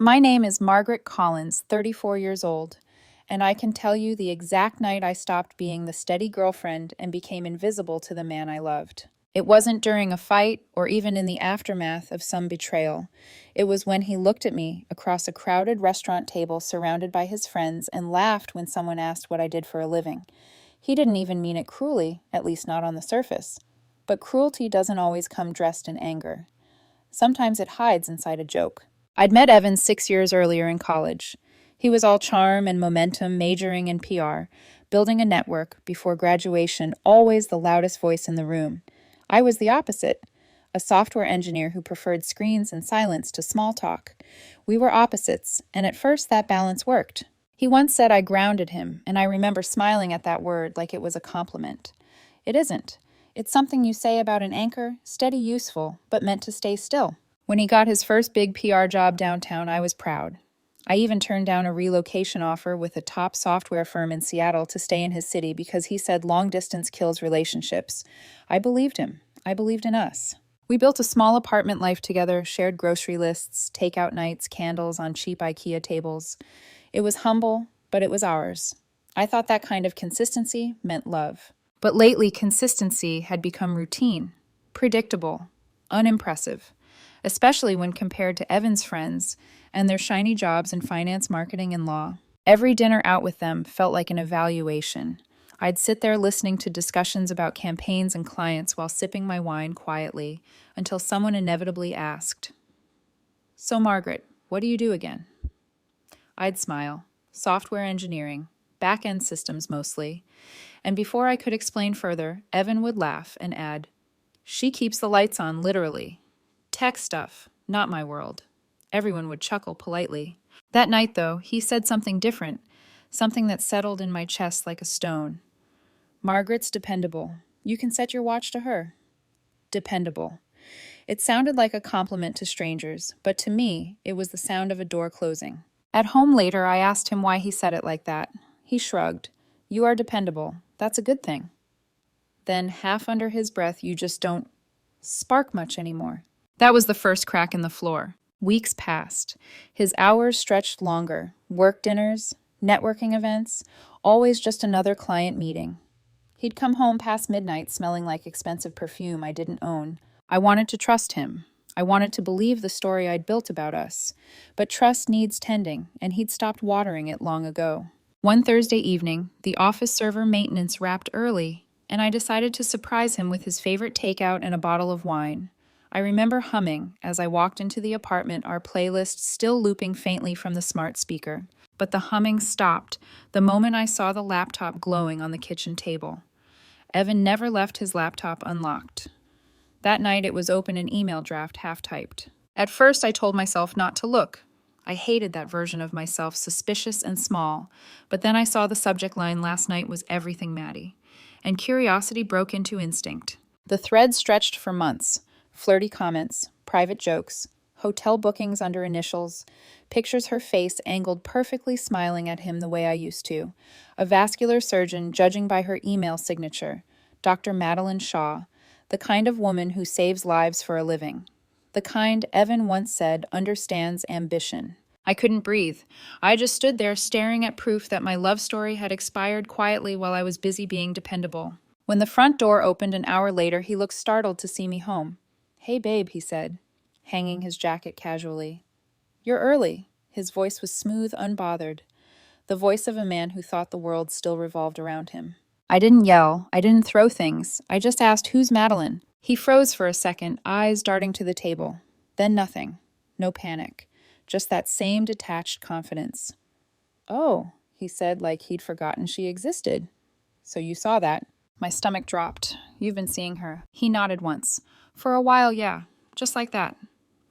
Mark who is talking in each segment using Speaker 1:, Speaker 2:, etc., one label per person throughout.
Speaker 1: My name is Margaret Collins, 34 years old, and I can tell you the exact night I stopped being the steady girlfriend and became invisible to the man I loved. It wasn't during a fight or even in the aftermath of some betrayal. It was when he looked at me across a crowded restaurant table surrounded by his friends and laughed when someone asked what I did for a living. He didn't even mean it cruelly, at least not on the surface. But cruelty doesn't always come dressed in anger. Sometimes it hides inside a joke. I'd met Evan 6 years earlier in college. He was all charm and momentum, majoring in PR, building a network before graduation, always the loudest voice in the room. I was the opposite, a software engineer who preferred screens and silence to small talk. We were opposites, and at first that balance worked. He once said I grounded him, and I remember smiling at that word like it was a compliment. It isn't. It's something you say about an anchor, steady, useful, but meant to stay still. When he got his first big PR job downtown, I was proud. I even turned down a relocation offer with a top software firm in Seattle to stay in his city because he said long distance kills relationships. I believed him. I believed in us. We built a small apartment life together, shared grocery lists, takeout nights, candles on cheap IKEA tables. It was humble, but it was ours. I thought that kind of consistency meant love. But lately, consistency had become routine, predictable, unimpressive, especially when compared to Evan's friends and their shiny jobs in finance, marketing, and law. Every dinner out with them felt like an evaluation. I'd sit there listening to discussions about campaigns and clients while sipping my wine quietly until someone inevitably asked, "So, Margaret, what do you do again?" I'd smile. Software engineering, back-end systems mostly. And before I could explain further, Evan would laugh and add, "She keeps the lights on, literally. Tech stuff, not my world." Everyone would chuckle politely. That night, though, he said something different, something that settled in my chest like a stone. "Margaret's dependable. You can set your watch to her." Dependable. It sounded like a compliment to strangers, but to me, it was the sound of a door closing. At home later, I asked him why he said it like that. He shrugged. "You are dependable. That's a good thing." Then, half under his breath, "You just don't spark much anymore." That was the first crack in the floor. Weeks passed. His hours stretched longer. Work dinners, networking events, always just another client meeting. He'd come home past midnight smelling like expensive perfume I didn't own. I wanted to trust him. I wanted to believe the story I'd built about us. But trust needs tending, and he'd stopped watering it long ago. One Thursday evening, the office server maintenance wrapped early, and I decided to surprise him with his favorite takeout and a bottle of wine. I remember humming, as I walked into the apartment, our playlist still looping faintly from the smart speaker. But the humming stopped the moment I saw the laptop glowing on the kitchen table. Evan never left his laptop unlocked. That night it was open an email draft half-typed. At first I told myself not to look. I hated that version of myself, suspicious and small. But then I saw the subject line, "Last night was everything Maddie," and curiosity broke into instinct. The thread stretched for months. Flirty comments, private jokes, hotel bookings under initials, pictures her face angled perfectly smiling at him the way I used to, a vascular surgeon judging by her email signature, Dr. Madeline Shaw, the kind of woman who saves lives for a living. The kind Evan once said understands ambition. I couldn't breathe. I just stood there staring at proof that my love story had expired quietly while I was busy being dependable. When the front door opened an hour later, he looked startled to see me home. "Hey, babe," he said, hanging his jacket casually. "You're early." His voice was smooth, unbothered, the voice of a man who thought the world still revolved around him. I didn't yell. I didn't throw things. I just asked, "Who's Madeline?" He froze for a second, eyes darting to the table. Then nothing. No panic. Just that same detached confidence. "Oh," he said, like he'd forgotten she existed. "So you saw that." My stomach dropped. "You've been seeing her." He nodded once. "For a while, yeah. Just like that.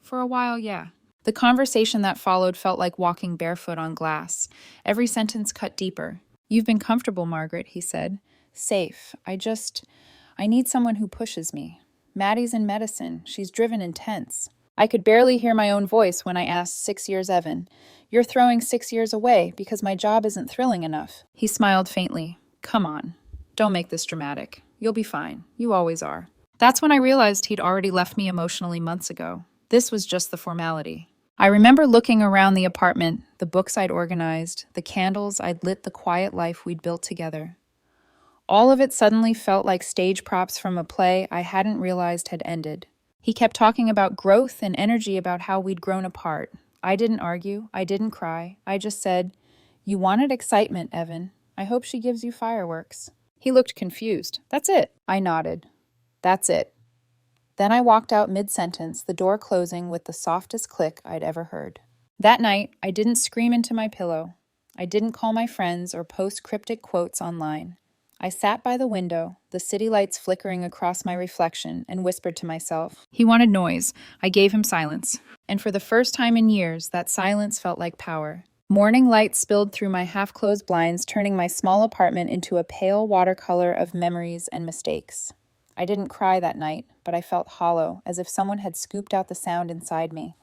Speaker 1: For a while, yeah." The conversation that followed felt like walking barefoot on glass. Every sentence cut deeper. "You've been comfortable, Margaret," he said. "Safe. I need someone who pushes me. Maddie's in medicine. She's driven intense." I could barely hear my own voice when I asked, 6 years Evan, "You're throwing 6 years away because my job isn't thrilling enough." He smiled faintly. "Come on. Don't make this dramatic. You'll be fine. You always are." That's when I realized he'd already left me emotionally months ago. This was just the formality. I remember looking around the apartment, the books I'd organized, the candles I'd lit, the quiet life we'd built together. All of it suddenly felt like stage props from a play I hadn't realized had ended. He kept talking about growth and energy, about how we'd grown apart. I didn't argue. I didn't cry. I just said, "You wanted excitement, Evan. I hope she gives you fireworks." He looked confused. "That's it." I nodded. "That's it." Then I walked out mid-sentence, the door closing with the softest click I'd ever heard. That night, I didn't scream into my pillow. I didn't call my friends or post cryptic quotes online. I sat by the window, the city lights flickering across my reflection, and whispered to myself. He wanted noise. I gave him silence. And for the first time in years, that silence felt like power. Morning light spilled through my half-closed blinds, turning my small apartment into a pale watercolor of memories and mistakes. I didn't cry that night, but I felt hollow, as if someone had scooped out the sound inside me.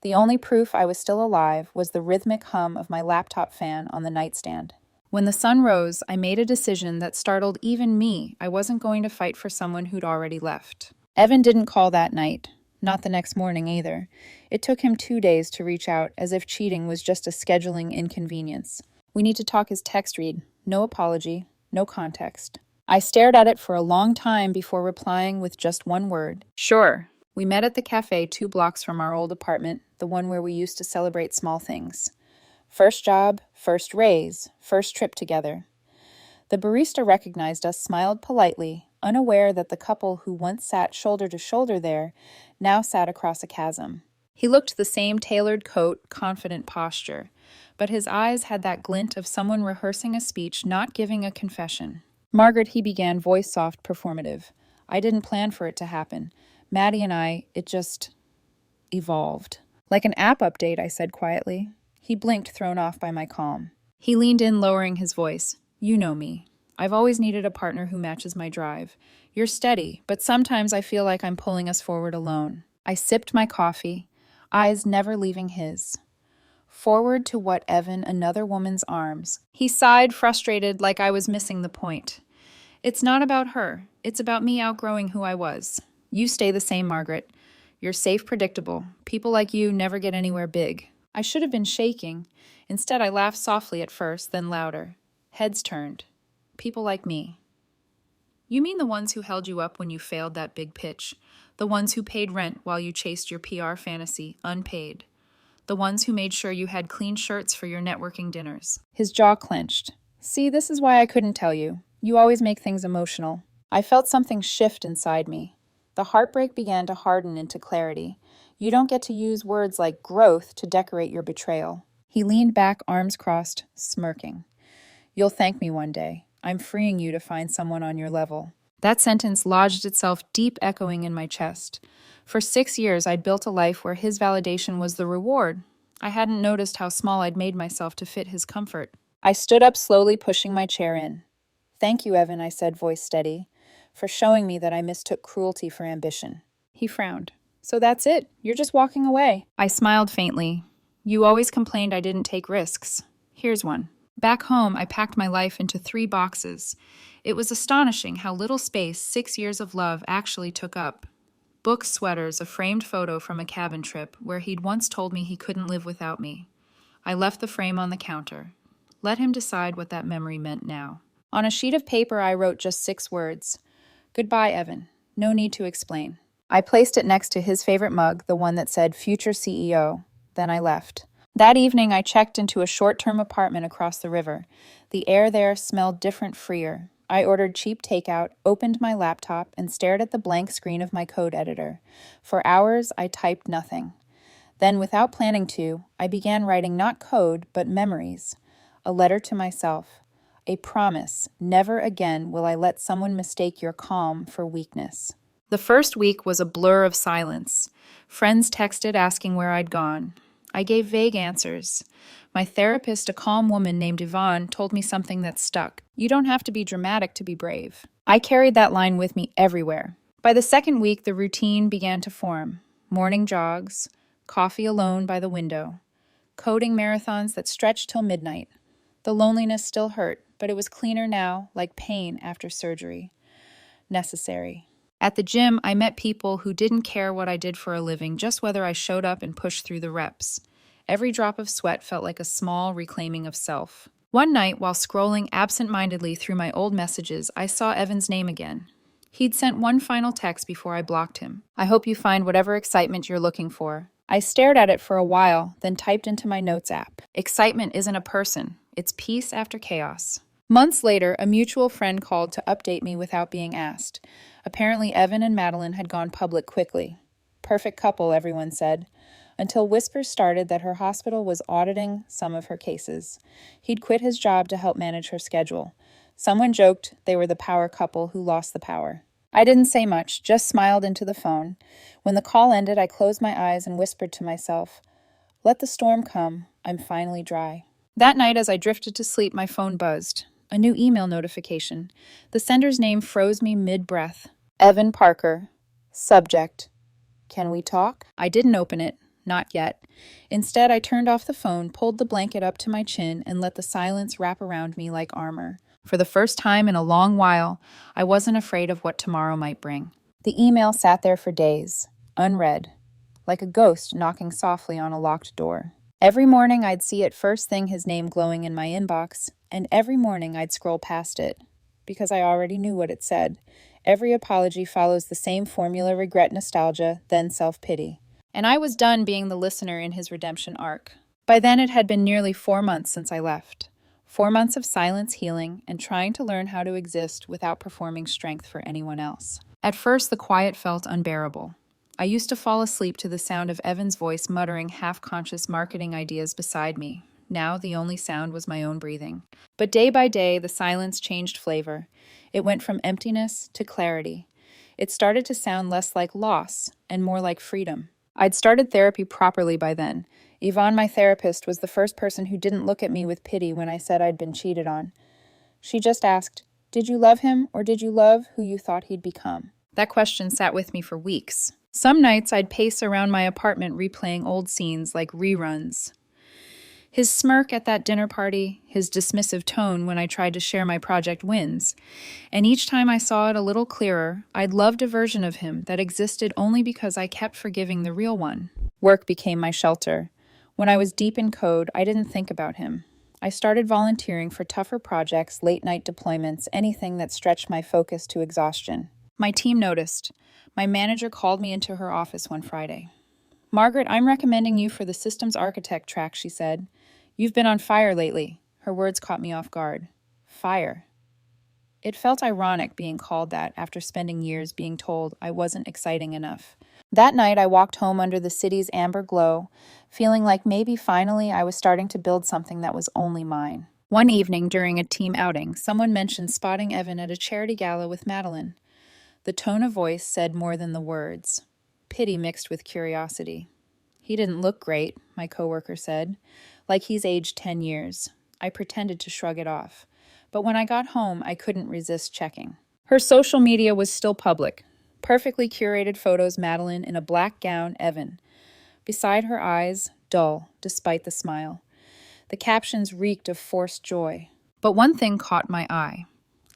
Speaker 1: The only proof I was still alive was the rhythmic hum of my laptop fan on the nightstand. When the sun rose, I made a decision that startled even me. I wasn't going to fight for someone who'd already left. Evan didn't call that night, not the next morning either. It took him 2 days to reach out, as if cheating was just a scheduling inconvenience. "We need to talk," his text read. No apology, no context. I stared at it for a long time before replying with just one word. "Sure." We met at the cafe 2 blocks from our old apartment, the one where we used to celebrate small things. First job, first raise, first trip together. The barista recognized us, smiled politely, unaware that the couple who once sat shoulder to shoulder there now sat across a chasm. He looked the same tailored coat, confident posture, but his eyes had that glint of someone rehearsing a speech, not giving a confession. "Margaret," he began, voice soft, performative. "I didn't plan for it to happen. Maddie and I, it just evolved." "Like an app update," I said quietly. He blinked, thrown off by my calm. He leaned in, lowering his voice. "You know me. I've always needed a partner who matches my drive. You're steady, but sometimes I feel like I'm pulling us forward alone." I sipped my coffee, eyes never leaving his. Forward to what, Evan? Another woman's arms. He sighed, frustrated, like I was missing the point. "It's not about her. It's about me outgrowing who I was. You stay the same, Margaret. You're safe, predictable. People like you never get anywhere big." I should have been shaking. Instead, I laughed softly at first, then louder. Heads turned. "People like me." "You mean the ones who held you up when you failed that big pitch? The ones who paid rent while you chased your PR fantasy, unpaid? The ones who made sure you had clean shirts for your networking dinners?" His jaw clenched. "See, this is why I couldn't tell you. You always make things emotional." I felt something shift inside me. The heartbreak began to harden into clarity. You don't get to use words like growth to decorate your betrayal. He leaned back, arms crossed, smirking. "You'll thank me one day. I'm freeing you to find someone on your level." That sentence lodged itself deep, echoing in my chest. For 6 years, I'd built a life where his validation was the reward. I hadn't noticed how small I'd made myself to fit his comfort. I stood up slowly, pushing my chair in. "Thank you, Evan," I said, voice steady, "for showing me that I mistook cruelty for ambition." He frowned. "So that's it? You're just walking away?" I smiled faintly. "You always complained I didn't take risks. Here's one." Back home, I packed my life into 3 boxes. It was astonishing how little space 6 years of love actually took up. Books, sweaters, a framed photo from a cabin trip where he'd once told me he couldn't live without me. I left the frame on the counter. Let him decide what that memory meant now. On a sheet of paper, I wrote just 6 words. "Goodbye, Evan. No need to explain." I placed it next to his favorite mug, the one that said Future CEO. Then I left. That evening, I checked into a short-term apartment across the river. The air there smelled different, freer. I ordered cheap takeout, opened my laptop, and stared at the blank screen of my code editor. For hours, I typed nothing. Then, without planning to, I began writing not code, but memories. A letter to myself. A promise. Never again will I let someone mistake your calm for weakness. The first week was a blur of silence. Friends texted asking where I'd gone. I gave vague answers. My therapist, a calm woman named Yvonne, told me something that stuck. "You don't have to be dramatic to be brave." I carried that line with me everywhere. By the second week, the routine began to form. Morning jogs, coffee alone by the window, coding marathons that stretched till midnight. The loneliness still hurt, but it was cleaner now, like pain after surgery. Necessary. At the gym, I met people who didn't care what I did for a living, just whether I showed up and pushed through the reps. Every drop of sweat felt like a small reclaiming of self. One night, while scrolling absent-mindedly through my old messages, I saw Evan's name again. He'd sent one final text before I blocked him. I hope you find whatever excitement you're looking for. I stared at it for a while, then typed into my notes app. Excitement isn't a person. It's peace after chaos. Months later, a mutual friend called to update me without being asked. Apparently, Evan and Madeline had gone public quickly. Perfect couple, everyone said, until whispers started that her hospital was auditing some of her cases. He'd quit his job to help manage her schedule. Someone joked they were the power couple who lost the power. I didn't say much, just smiled into the phone. When the call ended, I closed my eyes and whispered to myself, "Let the storm come. I'm finally dry." That night, as I drifted to sleep, my phone buzzed. A new email notification. The sender's name froze me mid-breath. Evan Parker. Subject. Can we talk? I didn't open it. Not yet. Instead, I turned off the phone, pulled the blanket up to my chin, and let the silence wrap around me like armor. For the first time in a long while, I wasn't afraid of what tomorrow might bring. The email sat there for days, unread, like a ghost knocking softly on a locked door. Every morning I'd see it first thing, his name glowing in my inbox, and every morning I'd scroll past it, because I already knew what it said. Every apology follows the same formula: regret, nostalgia, then self-pity. And I was done being the listener in his redemption arc. By then it had been nearly 4 months since I left. 4 months of silence, healing, and trying to learn how to exist without performing strength for anyone else. At first, the quiet felt unbearable. I used to fall asleep to the sound of Evan's voice muttering half-conscious marketing ideas beside me. Now the only sound was my own breathing. But day by day, the silence changed flavor. It went from emptiness to clarity. It started to sound less like loss and more like freedom. I'd started therapy properly by then. Yvonne, my therapist, was the first person who didn't look at me with pity when I said I'd been cheated on. She just asked, "Did you love him, or did you love who you thought he'd become?" That question sat with me for weeks. Some nights I'd pace around my apartment replaying old scenes like reruns. His smirk at that dinner party, his dismissive tone when I tried to share my project wins. And each time I saw it a little clearer, I'd loved a version of him that existed only because I kept forgiving the real one. Work became my shelter. When I was deep in code, I didn't think about him. I started volunteering for tougher projects, late-night deployments, anything that stretched my focus to exhaustion. My team noticed. My manager called me into her office one Friday. "Margaret, I'm recommending you for the systems architect track," she said. "You've been on fire lately." Her words caught me off guard. Fire. It felt ironic being called that after spending years being told I wasn't exciting enough. That night, I walked home under the city's amber glow, feeling like maybe finally I was starting to build something that was only mine. One evening during a team outing, someone mentioned spotting Evan at a charity gala with Madeline. The tone of voice said more than the words. Pity mixed with curiosity. "He didn't look great," my coworker said, "like he's aged 10 years. I pretended to shrug it off. But when I got home, I couldn't resist checking. Her social media was still public. Perfectly curated photos, Madeline in a black gown, Evan. Beside her eyes, dull, despite the smile. The captions reeked of forced joy. But one thing caught my eye.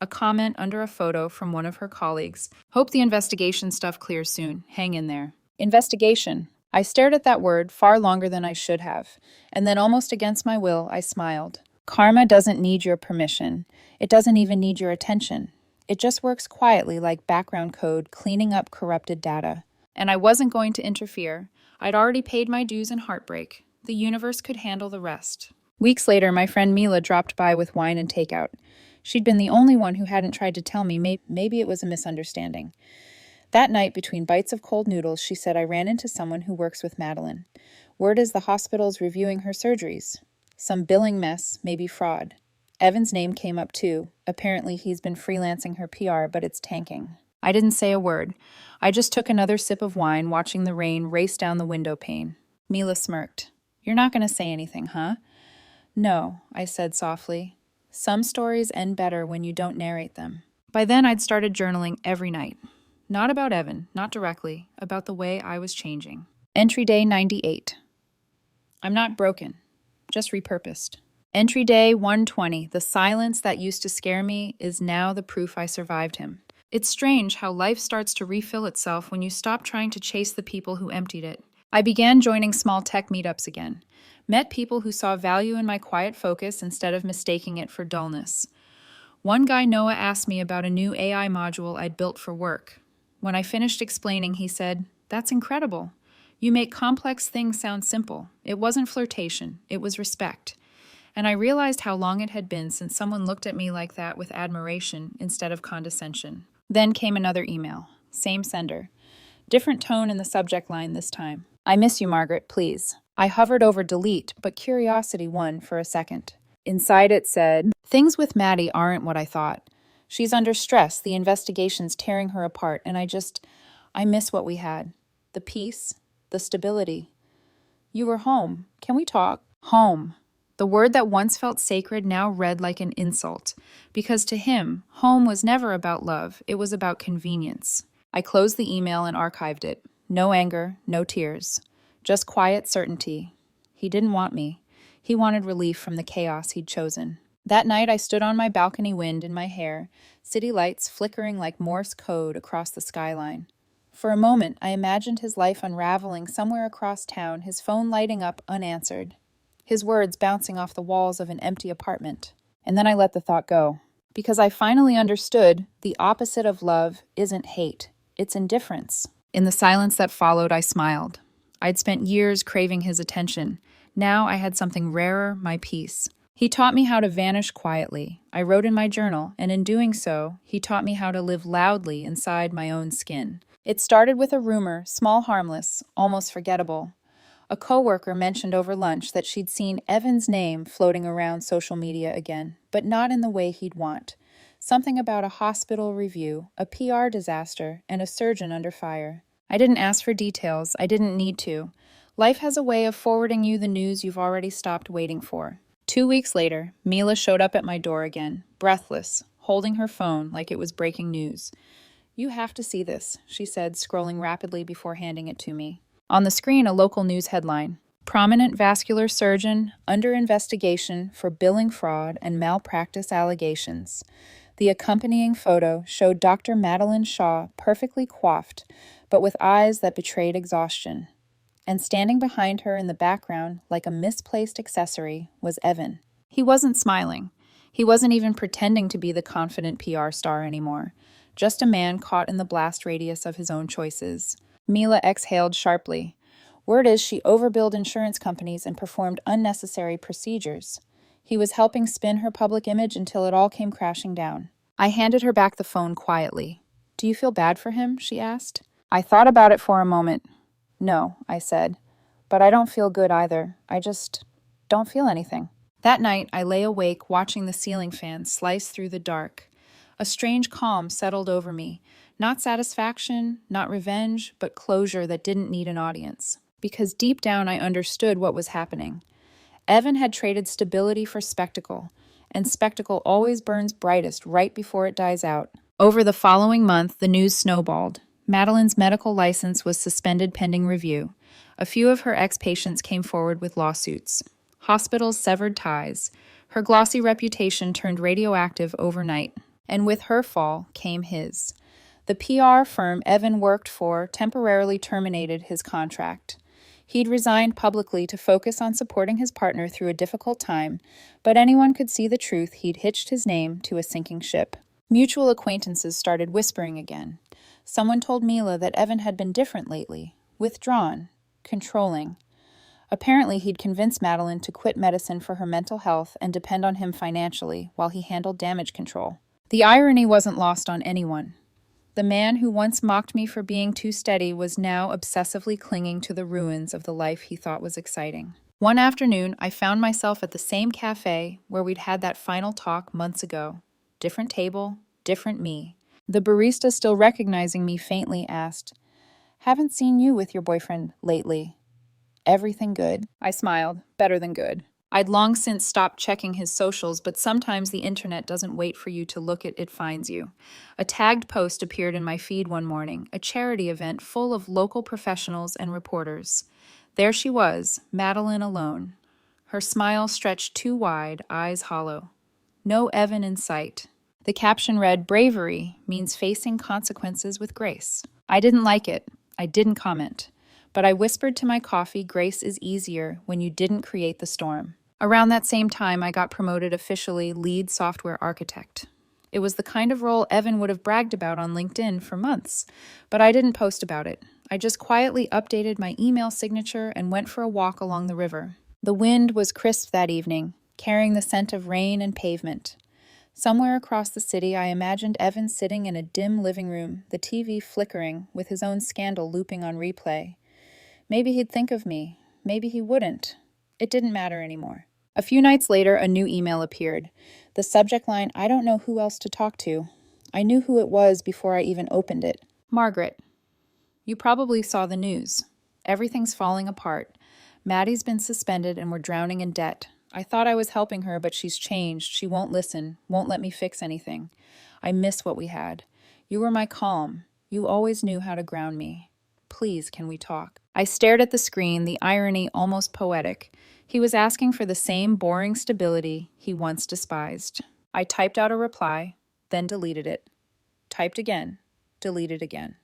Speaker 1: A comment under a photo from one of her colleagues. "Hope the investigation stuff clears soon. Hang in there." Investigation. I stared at that word far longer than I should have, and then almost against my will, I smiled. Karma doesn't need your permission. It doesn't even need your attention. It just works quietly like background code, cleaning up corrupted data. And I wasn't going to interfere. I'd already paid my dues in heartbreak. The universe could handle the rest. Weeks later, my friend Mila dropped by with wine and takeout. She'd been the only one who hadn't tried to tell me maybe it was a misunderstanding. That night, between bites of cold noodles, she said, "I ran into someone who works with Madeline. Word is the hospital's reviewing her surgeries. Some billing mess, maybe fraud." Evan's name came up too. Apparently he's been freelancing her PR, but it's tanking. I didn't say a word. I just took another sip of wine, watching the rain race down the window pane. Mila smirked. "You're not going to say anything, huh?" "No," I said softly. "Some stories end better when you don't narrate them." By then, I'd started journaling every night. Not about Evan, not directly, about the way I was changing. Entry day 98. I'm not broken, just repurposed. Entry day 120. The silence that used to scare me is now the proof I survived him. It's strange how life starts to refill itself when you stop trying to chase the people who emptied it. I began joining small tech meetups again, met people who saw value in my quiet focus instead of mistaking it for dullness. One guy, Noah, asked me about a new AI module I'd built for work. When I finished explaining, he said, "That's incredible. You make complex things sound simple." It wasn't flirtation, it was respect. And I realized how long it had been since someone looked at me like that with admiration instead of condescension. Then came another email. Same sender. Different tone in the subject line this time. "I miss you, Margaret, please." I hovered over delete, but curiosity won for a second. Inside it said, "Things with Maddie aren't what I thought. She's under stress, the investigation's tearing her apart, and I miss what we had. The peace, the stability. You were home. Can we talk?" Home. The word that once felt sacred now read like an insult, because to him, home was never about love, it was about convenience. I closed the email and archived it. No anger, no tears. Just quiet certainty. He didn't want me. He wanted relief from the chaos he'd chosen. That night I stood on my balcony, wind in my hair, city lights flickering like Morse code across the skyline. For a moment, I imagined his life unraveling somewhere across town, his phone lighting up unanswered, his words bouncing off the walls of an empty apartment. And then I let the thought go, because I finally understood the opposite of love isn't hate, it's indifference. In the silence that followed, I smiled. I'd spent years craving his attention. Now I had something rarer, my peace. He taught me how to vanish quietly. I wrote in my journal, and in doing so, he taught me how to live loudly inside my own skin. It started with a rumor, small, harmless, almost forgettable. A coworker mentioned over lunch that she'd seen Evan's name floating around social media again, but not in the way he'd want. Something about a hospital review, a PR disaster, and a surgeon under fire. I didn't ask for details. I didn't need to. Life has a way of forwarding you the news you've already stopped waiting for. 2 weeks later, Mila showed up at my door again, breathless, holding her phone like it was breaking news. "You have to see this," she said, scrolling rapidly before handing it to me. On the screen, a local news headline. "Prominent vascular surgeon under investigation for billing fraud and malpractice allegations." The accompanying photo showed Dr. Madeline Shaw perfectly coiffed, but with eyes that betrayed exhaustion. And standing behind her in the background, like a misplaced accessory, was Evan. He wasn't smiling. He wasn't even pretending to be the confident PR star anymore. Just a man caught in the blast radius of his own choices. Mila exhaled sharply. Word is she overbilled insurance companies and performed unnecessary procedures. He was helping spin her public image until it all came crashing down. I handed her back the phone quietly. "Do you feel bad for him?" she asked. I thought about it for a moment. "No," I said. "But I don't feel good either. I just don't feel anything." That night, I lay awake watching the ceiling fan slice through the dark. A strange calm settled over me. Not satisfaction, not revenge, but closure that didn't need an audience. Because deep down I understood what was happening. Evan had traded stability for spectacle, and spectacle always burns brightest right before it dies out. Over the following month, the news snowballed. Madeline's medical license was suspended pending review. A few of her ex-patients came forward with lawsuits. Hospitals severed ties. Her glossy reputation turned radioactive overnight. And with her fall came his. The PR firm Evan worked for temporarily terminated his contract. He'd resigned publicly to focus on supporting his partner through a difficult time, but anyone could see the truth he'd hitched his name to a sinking ship. Mutual acquaintances started whispering again. Someone told Mila that Evan had been different lately, withdrawn, controlling. Apparently, he'd convinced Madeline to quit medicine for her mental health and depend on him financially while he handled damage control. The irony wasn't lost on anyone. The man who once mocked me for being too steady was now obsessively clinging to the ruins of the life he thought was exciting. One afternoon, I found myself at the same cafe where we'd had that final talk months ago. Different table, different me. The barista, still recognizing me faintly, asked, "Haven't seen you with your boyfriend lately. Everything good?" I smiled. Better than good. I'd long since stopped checking his socials, but sometimes the internet doesn't wait for you to look, it finds you. A tagged post appeared in my feed one morning, a charity event full of local professionals and reporters. There she was, Madeline alone. Her smile stretched too wide, eyes hollow. No Evan in sight. The caption read, "Bravery means facing consequences with grace." I didn't like it. I didn't comment. But I whispered to my coffee, "Grace is easier when you didn't create the storm." Around that same time, I got promoted officially lead software architect. It was the kind of role Evan would have bragged about on LinkedIn for months, but I didn't post about it. I just quietly updated my email signature and went for a walk along the river. The wind was crisp that evening, carrying the scent of rain and pavement. Somewhere across the city, I imagined Evan sitting in a dim living room, the TV flickering, with his own scandal looping on replay. Maybe he'd think of me. Maybe he wouldn't. It didn't matter anymore. A few nights later, a new email appeared. The subject line, "I don't know who else to talk to." I knew who it was before I even opened it. "Margaret, you probably saw the news. Everything's falling apart. Maddie's been suspended and we're drowning in debt. I thought I was helping her, but she's changed. She won't listen, won't let me fix anything. I miss what we had. You were my calm. You always knew how to ground me. Please, can we talk?" I stared at the screen, the irony almost poetic. He was asking for the same boring stability he once despised. I typed out a reply, then deleted it. Typed again, deleted again.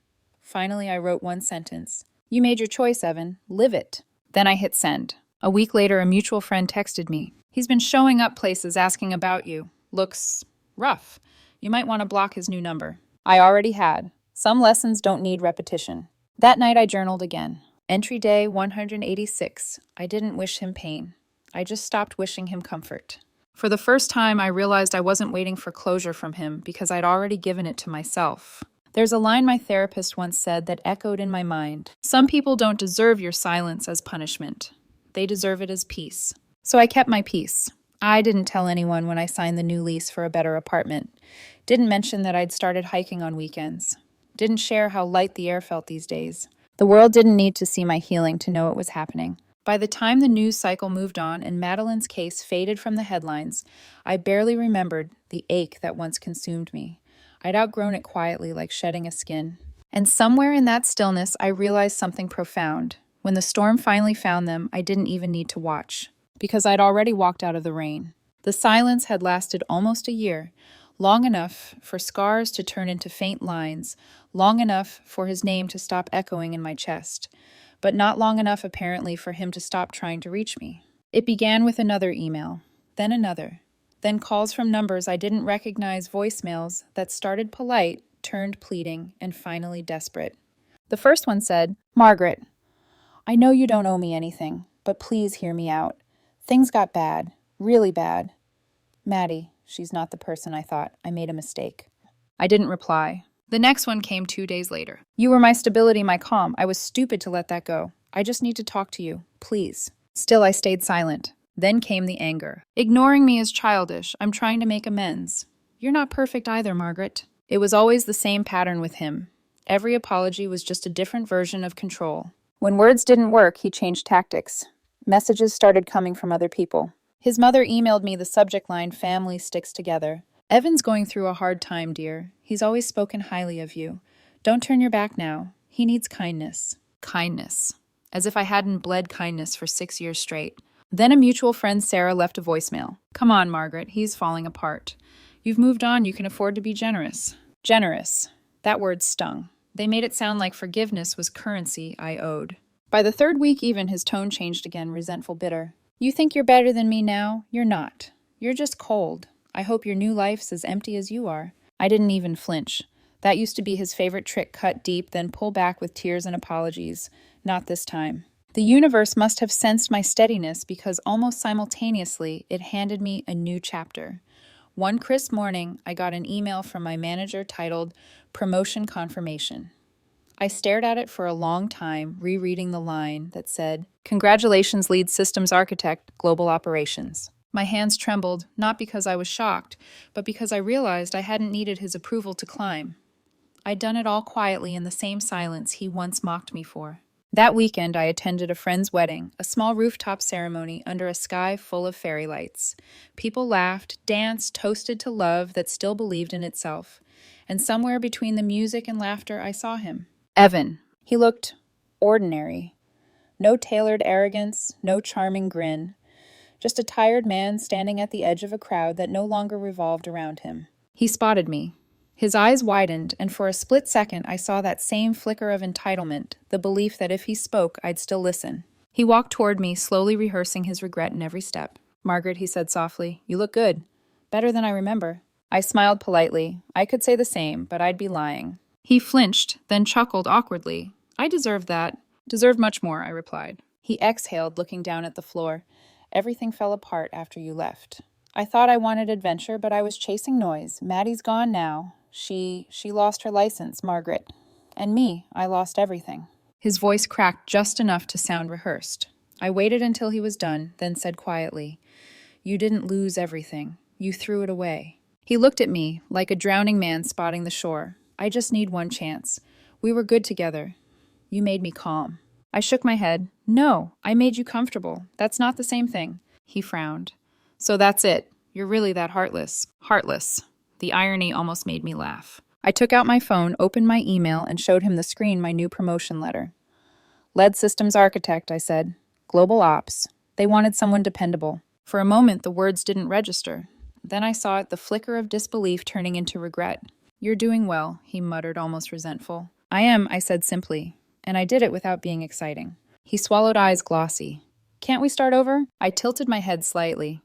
Speaker 1: Finally, I wrote one sentence. "You made your choice, Evan. Live it." Then I hit send. A week later, a mutual friend texted me. "He's been showing up places asking about you. Looks rough. You might want to block his new number." I already had. Some lessons don't need repetition. That night I journaled again. Entry day 186. I didn't wish him pain. I just stopped wishing him comfort. For the first time, I realized I wasn't waiting for closure from him because I'd already given it to myself. There's a line my therapist once said that echoed in my mind. "Some people don't deserve your silence as punishment. They deserve it as peace." So I kept my peace. I didn't tell anyone when I signed the new lease for a better apartment. Didn't mention that I'd started hiking on weekends. Didn't share how light the air felt these days. The world didn't need to see my healing to know it was happening. By the time the news cycle moved on and Madeline's case faded from the headlines, I barely remembered the ache that once consumed me. I'd outgrown it quietly, like shedding a skin. And somewhere in that stillness, I realized something profound. When the storm finally found them, I didn't even need to watch, because I'd already walked out of the rain. The silence had lasted almost a year, long enough for scars to turn into faint lines, long enough for his name to stop echoing in my chest, but not long enough apparently for him to stop trying to reach me. It began with another email, then another, then calls from numbers I didn't recognize, voicemails that started polite, turned pleading, and finally desperate. The first one said, "Margaret, I know you don't owe me anything, but please hear me out. Things got bad, really bad. Maddie, she's not the person I thought. I made a mistake." I didn't reply. The next one came 2 days later. "You were my stability, my calm. I was stupid to let that go. I just need to talk to you. Please." Still, I stayed silent. Then came the anger. "Ignoring me is childish. I'm trying to make amends." "You're not perfect either, Margaret." It was always the same pattern with him. Every apology was just a different version of control. When words didn't work, he changed tactics. Messages started coming from other people. His mother emailed me the subject line, "Family sticks together." "Evan's going through a hard time, dear. He's always spoken highly of you. Don't turn your back now. He needs kindness." Kindness. As if I hadn't bled kindness for 6 years straight. Then a mutual friend, Sarah, left a voicemail. "Come on, Margaret. He's falling apart. You've moved on. You can afford to be generous." Generous. That word stung. They made it sound like forgiveness was currency I owed. By the third week even, his tone changed again, resentful, bitter. "You think you're better than me now? You're not. You're just cold. I hope your new life's as empty as you are." I didn't even flinch. That used to be his favorite trick, cut deep, then pull back with tears and apologies. Not this time. The universe must have sensed my steadiness because almost simultaneously it handed me a new chapter. One crisp morning, I got an email from my manager titled "Promotion Confirmation." I stared at it for a long time, rereading the line that said, "Congratulations, lead systems architect, global operations." My hands trembled, not because I was shocked, but because I realized I hadn't needed his approval to climb. I'd done it all quietly in the same silence he once mocked me for. That weekend, I attended a friend's wedding, a small rooftop ceremony under a sky full of fairy lights. People laughed, danced, toasted to love that still believed in itself. And somewhere between the music and laughter, I saw him. Evan. He looked ordinary. No tailored arrogance, no charming grin. Just a tired man standing at the edge of a crowd that no longer revolved around him. He spotted me. His eyes widened, and for a split second I saw that same flicker of entitlement, the belief that if he spoke, I'd still listen. He walked toward me, slowly rehearsing his regret in every step. "Margaret," he said softly, "you look good. Better than I remember." I smiled politely. I could say the same, but I'd be lying. He flinched, then chuckled awkwardly. "I deserved that." "Deserved much more," I replied. He exhaled, looking down at the floor. "Everything fell apart after you left. I thought I wanted adventure, but I was chasing noise. Maddie's gone now. She lost her license, Margaret. And me, I lost everything." His voice cracked just enough to sound rehearsed. I waited until he was done, then said quietly, "You didn't lose everything. You threw it away." He looked at me, like a drowning man spotting the shore. "I just need one chance. We were good together. You made me calm." I shook my head. "No, I made you comfortable. That's not the same thing." He frowned. "So that's it. You're really that heartless." Heartless. The irony almost made me laugh. I took out my phone, opened my email, and showed him the screen my new promotion letter. "Lead Systems Architect," I said. "Global Ops." They wanted someone dependable. For a moment, the words didn't register. Then I saw it, the flicker of disbelief turning into regret. "You're doing well," he muttered, almost resentful. "I am," I said simply, and I did it without being exciting. He swallowed eyes glossy. "Can't we start over?" I tilted my head slightly.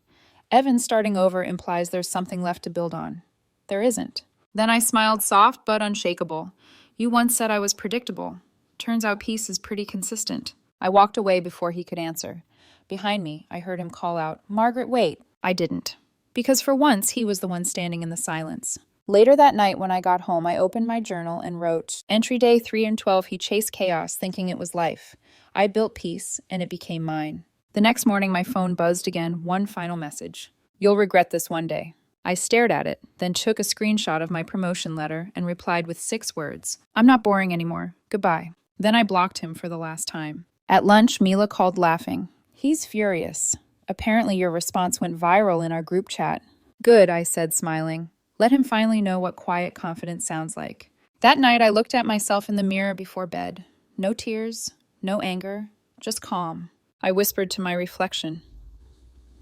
Speaker 1: "Evan, starting over implies there's something left to build on. There isn't." Then I smiled, soft but unshakable. "You once said I was predictable. Turns out peace is pretty consistent." I walked away before he could answer. Behind me, I heard him call out, "Margaret, wait." I didn't. Because for once, he was the one standing in the silence. Later that night, when I got home, I opened my journal and wrote, "Entry day 3 and 12, he chased chaos, thinking it was life. I built peace, and it became mine." The next morning, my phone buzzed again, one final message. "You'll regret this one day." I stared at it, then took a screenshot of my promotion letter and replied with 6 words. "I'm not boring anymore. Goodbye." Then I blocked him for the last time. At lunch, Mila called laughing. "He's furious. Apparently your response went viral in our group chat." "Good," I said, smiling. "Let him finally know what quiet confidence sounds like." That night, I looked at myself in the mirror before bed. No tears, no anger, just calm. I whispered to my reflection.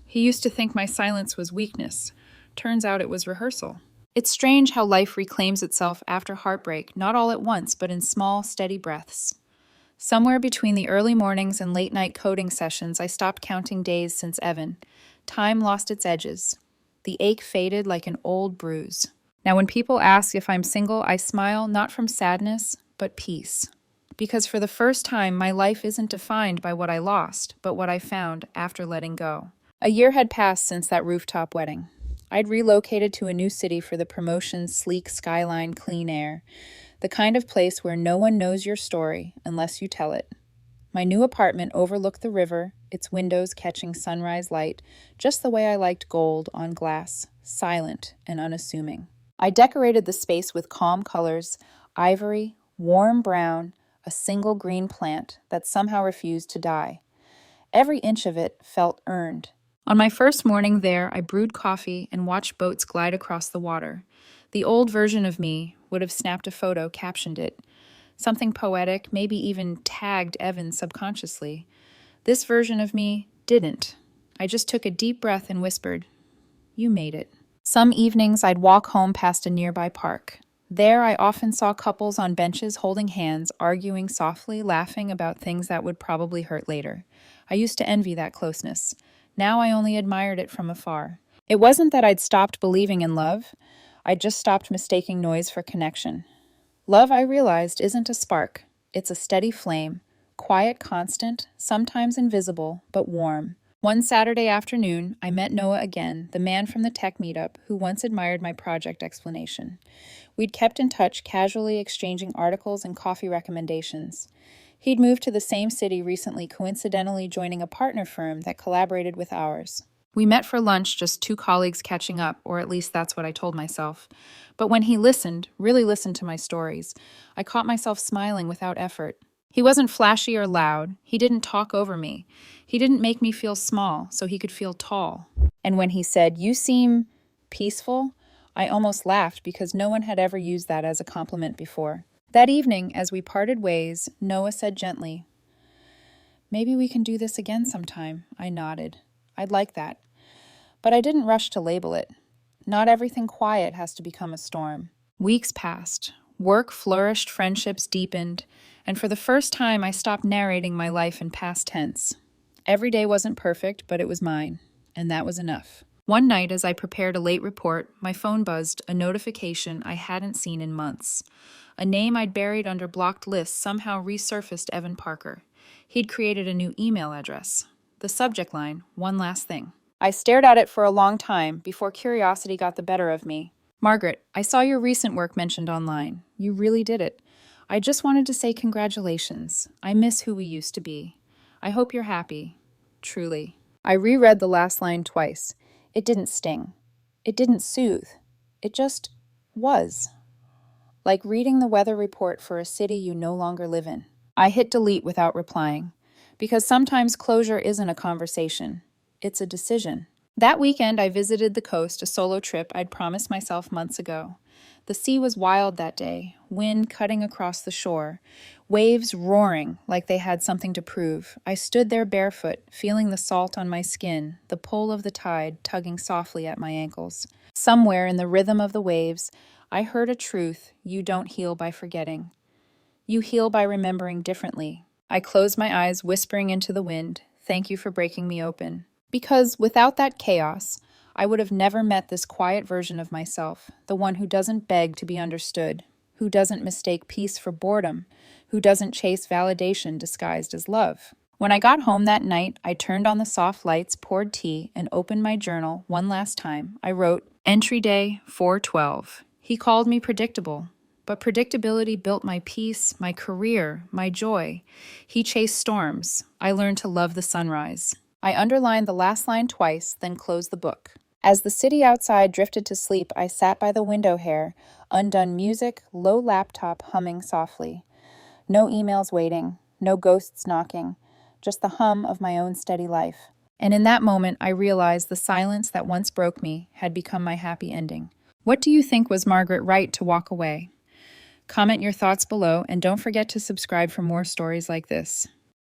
Speaker 1: He used to think my silence was weakness. Turns out it was rehearsal. It's strange how life reclaims itself after heartbreak, not all at once, but in small, steady breaths. Somewhere between the early mornings and late-night coding sessions, I stopped counting days since Evan. Time lost its edges. The ache faded like an old bruise. Now when people ask if I'm single, I smile, not from sadness, but peace. Because for the first time, my life isn't defined by what I lost, but what I found after letting go. A year had passed since that rooftop wedding. I'd relocated to a new city for the promotion's sleek skyline, clean air, the kind of place where no one knows your story unless you tell it. My new apartment overlooked the river, its windows catching sunrise light, just the way I liked gold on glass, silent and unassuming. I decorated the space with calm colors, ivory, warm brown, a single green plant that somehow refused to die. Every inch of it felt earned. On my first morning there, I brewed coffee and watched boats glide across the water. The old version of me would have snapped a photo, captioned it. Something poetic, maybe even tagged Evan subconsciously. This version of me didn't. I just took a deep breath and whispered, "You made it." Some evenings I'd walk home past a nearby park. There I often saw couples on benches holding hands, arguing softly, laughing about things that would probably hurt later. I used to envy that closeness. Now I only admired it from afar. It wasn't that I'd stopped believing in love. I'd just stopped mistaking noise for connection. Love, I realized, isn't a spark. It's a steady flame, quiet, constant, sometimes invisible, but warm. One Saturday afternoon, I met Noah again, the man from the tech meetup who once admired my project explanation. We'd kept in touch, casually exchanging articles and coffee recommendations. He'd moved to the same city recently, coincidentally joining a partner firm that collaborated with ours. We met for lunch, just 2 colleagues catching up, or at least that's what I told myself. But when he listened, really listened to my stories, I caught myself smiling without effort. He wasn't flashy or loud. He didn't talk over me. He didn't make me feel small so he could feel tall. And when he said, "You seem peaceful," I almost laughed because no one had ever used that as a compliment before. That evening, as we parted ways, Noah said gently, "Maybe we can do this again sometime." I nodded. I'd like that. But I didn't rush to label it. Not everything quiet has to become a storm. Weeks passed. Work flourished, friendships deepened, and for the first time I stopped narrating my life in past tense. Every day wasn't perfect, but it was mine, and that was enough. One night, as I prepared a late report, my phone buzzed, a notification I hadn't seen in months. A name I'd buried under blocked lists somehow resurfaced: Evan Parker. He'd created a new email address. The subject line, one last thing. I stared at it for a long time before curiosity got the better of me. Margaret, I saw your recent work mentioned online. You really did it. I just wanted to say congratulations. I miss who we used to be. I hope you're happy. Truly. I reread the last line twice. It didn't sting. It didn't soothe. It just was. Like reading the weather report for a city you no longer live in. I hit delete without replying, because sometimes closure isn't a conversation. It's a decision. That weekend, I visited the coast, a solo trip I'd promised myself months ago. The sea was wild that day, wind cutting across the shore, waves roaring like they had something to prove. I stood there barefoot, feeling the salt on my skin, the pull of the tide tugging softly at my ankles. Somewhere in the rhythm of the waves, I heard a truth: you don't heal by forgetting. You heal by remembering differently. I closed my eyes, whispering into the wind, "Thank you for breaking me open." Because without that chaos, I would have never met this quiet version of myself, the one who doesn't beg to be understood, who doesn't mistake peace for boredom, who doesn't chase validation disguised as love. When I got home that night, I turned on the soft lights, poured tea, and opened my journal one last time. I wrote, "Entry day 4/12. He called me predictable, but predictability built my peace, my career, my joy. He chased storms. I learned to love the sunrise." I underlined the last line twice, then closed the book. As the city outside drifted to sleep, I sat by the window here, undone music, low laptop humming softly. No emails waiting, no ghosts knocking, just the hum of my own steady life. And in that moment, I realized the silence that once broke me had become my happy ending. What do you think? Was Margaret right to walk away? Comment your thoughts below, and don't forget to subscribe for more stories like this.